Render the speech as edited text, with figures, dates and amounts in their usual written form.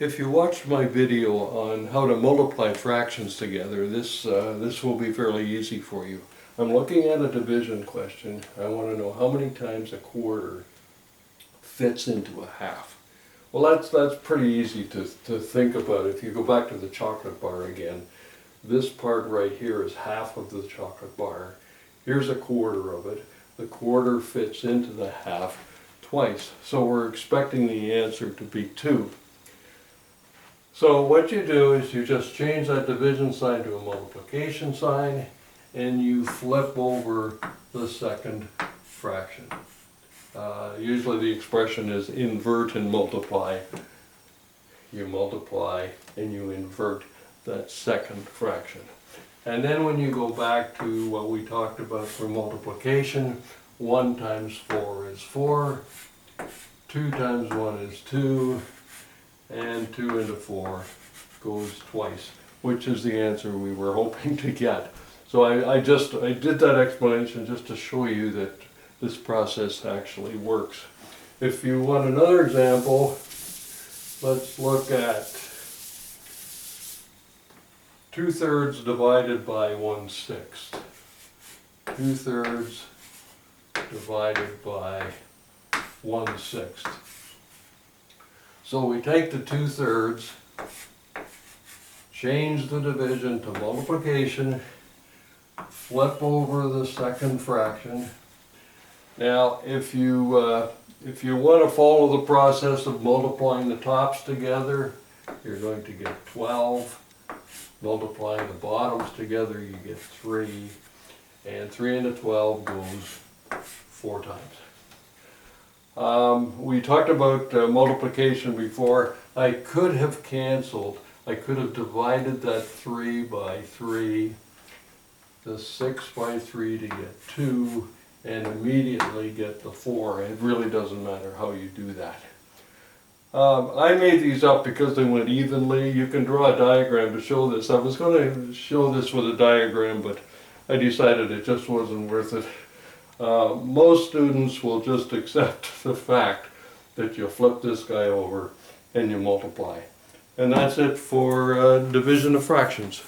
If you watched my video on how to multiply fractions together, this will be fairly easy for you. I'm looking at a division question. I want to know how many times a quarter fits into a half. Well, that's pretty easy to think about. If you go back to the chocolate bar again, this part right here is half of the chocolate bar. Here's a quarter of it. The quarter fits into the half twice. So we're expecting the answer to be 2. So what you do is you just change that division sign to a multiplication sign and you flip over the second fraction. Usually the expression is invert and multiply. You multiply and you invert that second fraction. And then when you go back to what we talked about for multiplication, 1 times 4 is 4, 2 times 1 is 2, and 2 into 4 goes twice, which is the answer we were hoping to get. So I did that explanation just to show you that this process actually works. If you want another example, let's look at 2/3 divided by 1/6. 2/3 divided by 1/6. So we take the 2/3, change the division to multiplication, flip over the second fraction. Now if you want to follow the process of multiplying the tops together, you're going to get 12. Multiplying the bottoms together, you get 3. And 3 into 12 goes 4 times. We talked about multiplication before. I could have canceled. I could have divided that 3 by 3, the 6 by 3 to get 2, and immediately get the 4. It really doesn't matter how you do that. I made these up because they went evenly. You can draw a diagram to show this. I was going to show this with a diagram, but I decided it just wasn't worth it. Most students will just accept the fact that you flip this guy over and you multiply. And that's it for division of fractions.